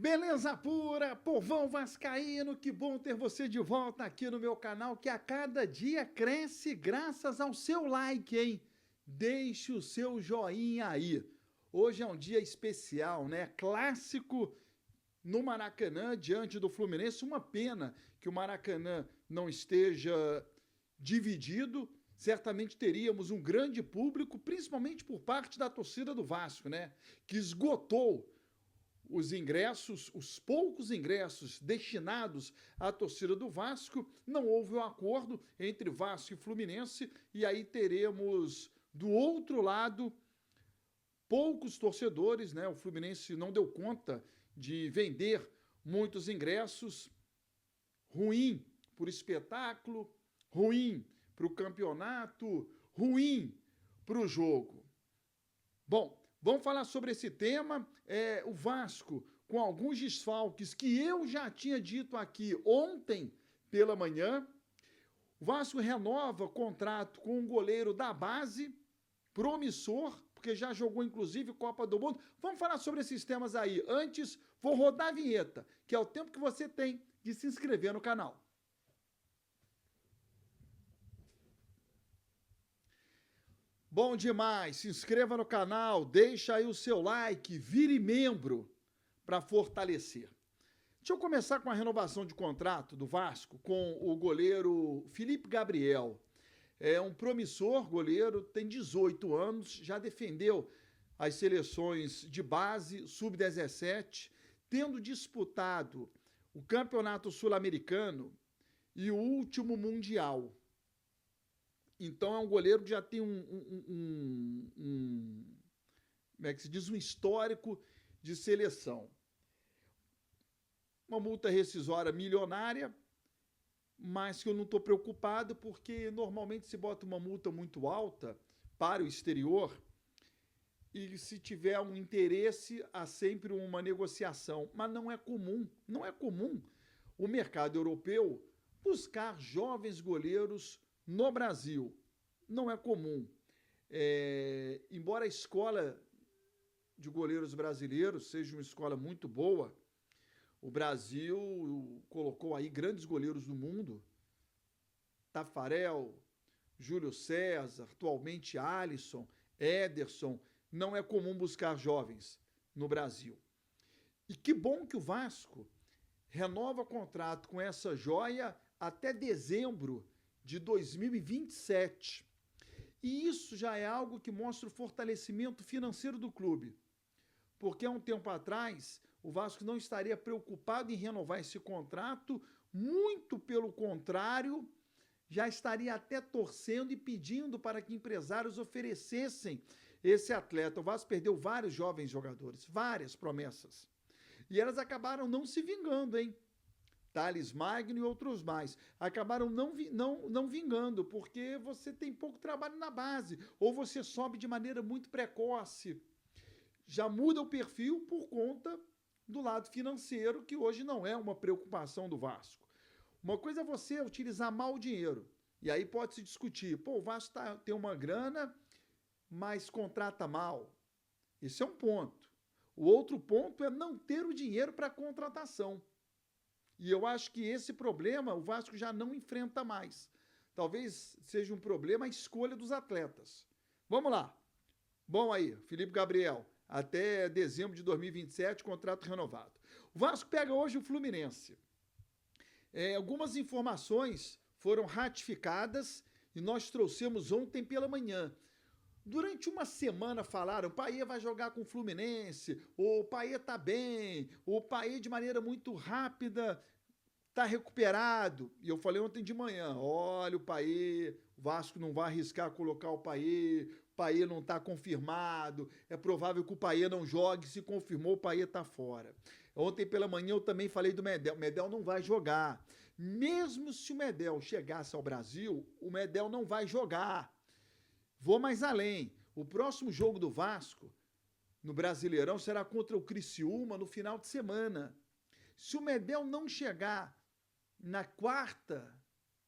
Beleza pura, povão vascaíno, que bom ter você de volta aqui no meu canal, que a cada dia cresce graças ao seu like, hein? Deixe o seu joinha aí. Hoje é um dia especial, né? Clássico no Maracanã, diante do Fluminense. Uma pena que o Maracanã não esteja dividido. Certamente teríamos um grande público, principalmente por parte da torcida do Vasco, né? Que esgotou os ingressos, os poucos ingressos destinados à torcida do Vasco, não houve um acordo entre Vasco e Fluminense, e aí teremos do outro lado poucos torcedores, né? O Fluminense não deu conta de vender muitos ingressos, ruim para o espetáculo, ruim para o campeonato, ruim para o jogo. Bom, vamos falar sobre esse tema. O Vasco, com alguns desfalques que eu já tinha dito aqui ontem pela manhã. O Vasco renova contrato com um goleiro da base, promissor, porque já jogou inclusive Copa do Mundo. Vamos falar sobre esses temas aí. Antes, vou rodar a vinheta, que é o tempo que você tem de se inscrever no canal. Bom demais, se inscreva no canal, deixa aí o seu like, vire membro para fortalecer. Deixa eu começar com a renovação de contrato do Vasco com o goleiro Felipe Gabriel. É um promissor goleiro, tem 18 anos, já defendeu as seleções de base, sub-17, tendo disputado o Campeonato Sul-Americano e o último Mundial. Então é um goleiro que já tem como é que se diz, um histórico de seleção. Uma multa rescisória milionária, mas que eu não estou preocupado, porque normalmente se bota uma multa muito alta para o exterior e se tiver um interesse, há sempre uma negociação. Mas não é comum o mercado europeu buscar jovens goleiros no Brasil. Não é comum. Embora a escola de goleiros brasileiros seja uma escola muito boa, o Brasil colocou aí grandes goleiros do mundo, Tafarel, Júlio César, atualmente Alisson, Ederson. Não é comum buscar jovens no Brasil. E que bom que o Vasco renova contrato com essa joia até dezembro de 2027. E isso já é algo que mostra o fortalecimento financeiro do clube. Porque há um tempo atrás, o Vasco não estaria preocupado em renovar esse contrato, muito pelo contrário, já estaria até torcendo e pedindo para que empresários oferecessem esse atleta. O Vasco perdeu vários jovens jogadores, várias promessas. E elas acabaram não se vingando, hein? Thales Magno e outros mais, acabaram não vingando, porque você tem pouco trabalho na base, ou você sobe de maneira muito precoce. Já muda o perfil por conta do lado financeiro, que hoje não é uma preocupação do Vasco. Uma coisa é você utilizar mal o dinheiro, e aí pode se discutir, o Vasco tem uma grana, mas contrata mal. Esse é um ponto. O outro ponto é não ter o dinheiro para a contratação. E eu acho que esse problema o Vasco já não enfrenta mais. Talvez seja um problema a escolha dos atletas. Vamos lá. Bom aí, Felipe Gabriel, até dezembro de 2027, contrato renovado. O Vasco pega hoje o Fluminense. Algumas informações foram ratificadas e nós trouxemos ontem pela manhã. Durante uma semana falaram, o Paê vai jogar com o Fluminense, o Paê tá bem, o Paê de maneira muito rápida tá recuperado. E eu falei ontem de manhã, olha o Paê, o Vasco não vai arriscar colocar o Paê não tá confirmado, é provável que o Paê não jogue, se confirmou o Paê tá fora. Ontem pela manhã eu também falei do Medel, o Medel não vai jogar. Mesmo se o Medel chegasse ao Brasil, o Medel não vai jogar. Vou mais além. O próximo jogo do Vasco, no Brasileirão, será contra o Criciúma no final de semana. Se o Medel não chegar na quarta,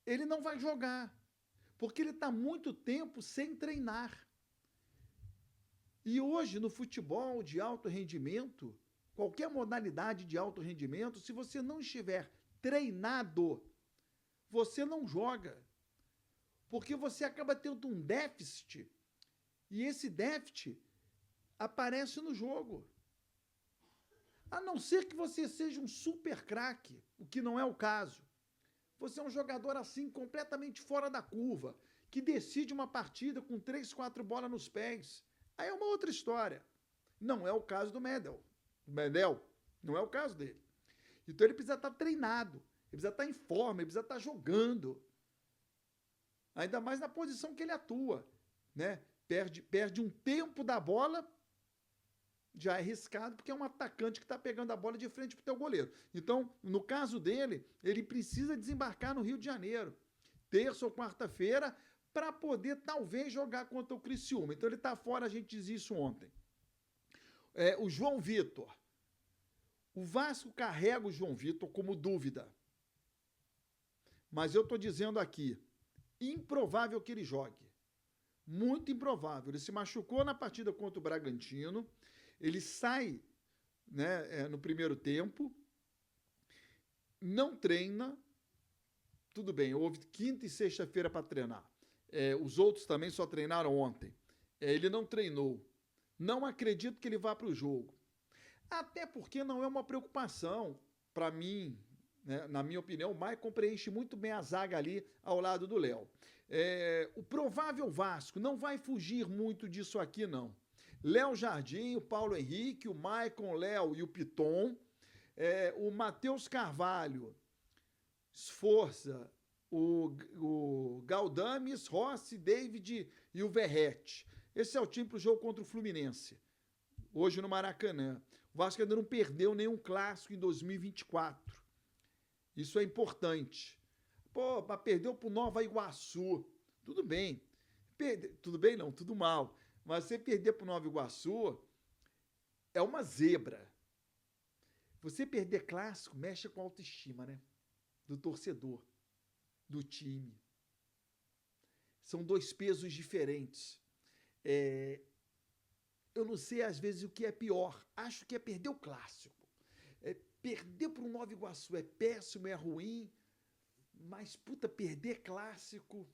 ele não vai jogar. Porque ele está muito tempo sem treinar. E hoje, no futebol de alto rendimento, qualquer modalidade de alto rendimento, se você não estiver treinado, você não joga. Porque você acaba tendo um déficit, e esse déficit aparece no jogo. A não ser que você seja um super craque, o que não é o caso. Você é um jogador assim, completamente fora da curva, que decide uma partida com 3, 4 bolas nos pés. Aí é uma outra história. Não é o caso do Medel. Não é o caso dele. Então ele precisa estar treinado, ele precisa estar em forma, ele precisa estar jogando. Ainda mais na posição que ele atua, né? Perde um tempo da bola, já é arriscado, porque é um atacante que está pegando a bola de frente para o teu goleiro. Então, no caso dele, ele precisa desembarcar no Rio de Janeiro, terça ou quarta-feira, para poder, talvez, jogar contra o Criciúma. Então, ele está fora, a gente dizia isso ontem. O João Vitor. O Vasco carrega o João Vitor como dúvida. Mas eu estou dizendo aqui, improvável que ele jogue. Muito improvável. Ele se machucou na partida contra o Bragantino, ele sai, né, no primeiro tempo, não treina, tudo bem, houve quinta e sexta-feira para treinar. Os outros também só treinaram ontem. Ele não treinou. Não acredito que ele vá para o jogo. Até porque não é uma preocupação para mim, né, na minha opinião. O Maicon preenche muito bem a zaga ali ao lado do Léo. O provável Vasco não vai fugir muito disso aqui, não. Léo Jardim, o Paulo Henrique, o Maicon, o Léo e o Piton, o Matheus Carvalho, Sforza, o Galdames, Rossi, David e o Verrete. Esse é o time para o jogo contra o Fluminense, hoje no Maracanã. O Vasco ainda não perdeu nenhum clássico em 2024. Isso é importante. Pô, mas perdeu para o Nova Iguaçu. Tudo bem. Tudo bem não, tudo mal. Mas você perder para o Nova Iguaçu é uma zebra. Você perder clássico mexe com a autoestima, né? Do torcedor, do time. São dois pesos diferentes. Eu não sei, às vezes, o que é pior. Acho que é perder o clássico. Perder para o Nova Iguaçu é péssimo, é ruim. Mas, puta, perder clássico...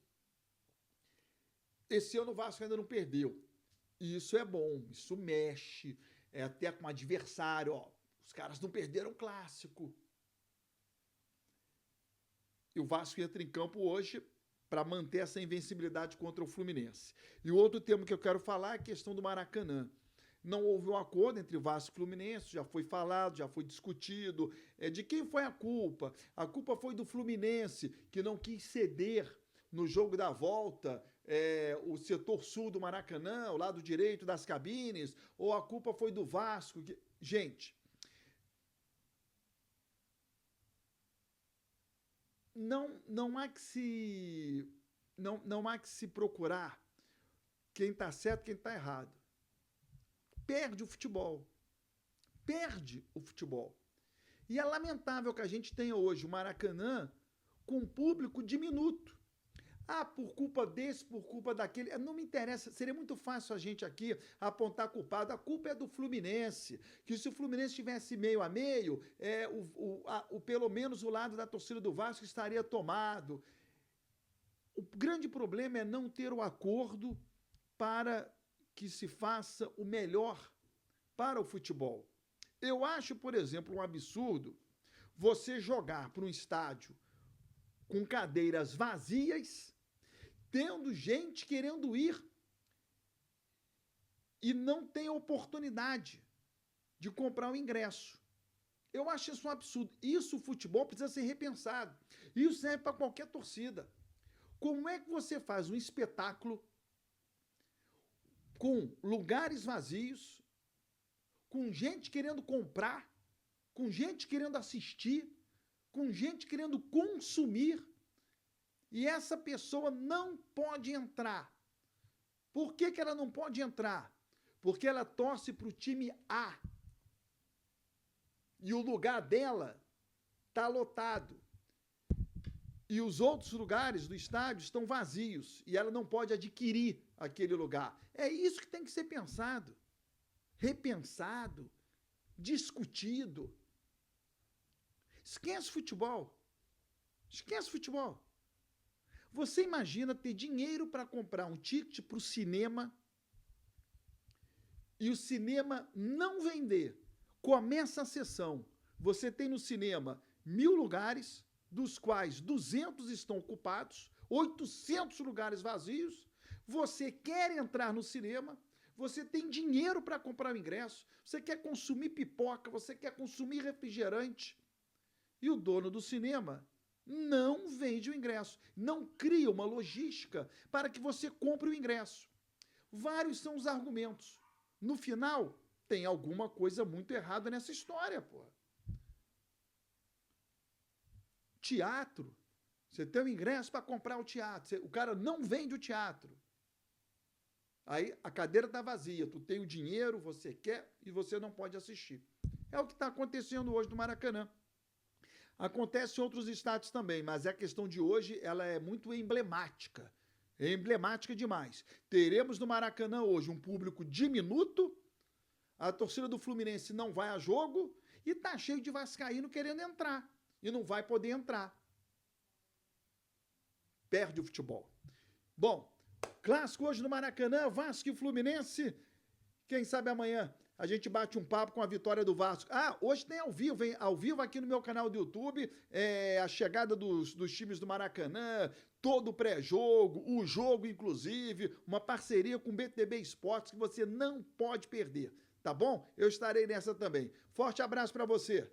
Esse ano o Vasco ainda não perdeu. E isso é bom, isso mexe, até com o adversário, ó, os caras não perderam clássico. E o Vasco entra em campo hoje para manter essa invencibilidade contra o Fluminense. E o outro tema que eu quero falar é a questão do Maracanã. Não houve um acordo entre Vasco e Fluminense, já foi falado, já foi discutido. De quem foi a culpa? A culpa foi do Fluminense, que não quis ceder no jogo da volta, o setor sul do Maracanã, o lado direito das cabines, ou a culpa foi do Vasco? Gente, não há que se procurar quem está certo e quem está errado. Perde o futebol. Perde o futebol. E é lamentável que a gente tenha hoje o Maracanã com um público diminuto. Por culpa desse, por culpa daquele. Não me interessa, seria muito fácil a gente aqui apontar culpado. A culpa é do Fluminense, que se o Fluminense estivesse meio a meio, pelo menos o lado da torcida do Vasco estaria tomado. O grande problema é não ter o acordo para que se faça o melhor para o futebol. Eu acho, por exemplo, um absurdo você jogar para um estádio com cadeiras vazias, tendo gente querendo ir e não tem oportunidade de comprar o ingresso. Eu acho isso um absurdo. Isso, o futebol precisa ser repensado. Isso serve para qualquer torcida. Como é que você faz um espetáculo com lugares vazios, com gente querendo comprar, com gente querendo assistir, com gente querendo consumir, e essa pessoa não pode entrar? Por que ela não pode entrar? Porque ela torce para o time A. E o lugar dela está lotado. E os outros lugares do estádio estão vazios. E ela não pode adquirir aquele lugar. É isso que tem que ser pensado. Repensado. discutido. Esquece futebol. Esquece futebol. Você imagina ter dinheiro para comprar um ticket para o cinema e o cinema não vender. Começa a sessão. Você tem no cinema 1.000 lugares, dos quais 200 estão ocupados, 800 lugares vazios. Você quer entrar no cinema, você tem dinheiro para comprar o ingresso, você quer consumir pipoca, você quer consumir refrigerante. E o dono do cinema não vende o ingresso, não cria uma logística para que você compre o ingresso. Vários são os argumentos. No final, tem alguma coisa muito errada nessa história, pô. Teatro. Você tem um ingresso para comprar o teatro. O cara não vende o teatro. Aí a cadeira está vazia. Tu tem o dinheiro, você quer e você não pode assistir. É o que está acontecendo hoje no Maracanã. Acontece em outros estádios também, mas a questão de hoje ela é muito emblemática. É emblemática demais. Teremos no Maracanã hoje um público diminuto, a torcida do Fluminense não vai a jogo e tá cheio de vascaíno querendo entrar. E não vai poder entrar. Perde o futebol. Bom, clássico hoje no Maracanã, Vasco e Fluminense. Quem sabe amanhã a gente bate um papo com a vitória do Vasco. Ah, hoje tem ao vivo, hein? Ao vivo aqui no meu canal do YouTube, a chegada dos times do Maracanã, todo o pré-jogo, o jogo, inclusive, uma parceria com o BTB Esportes que você não pode perder, tá bom? Eu estarei nessa também. Forte abraço para você.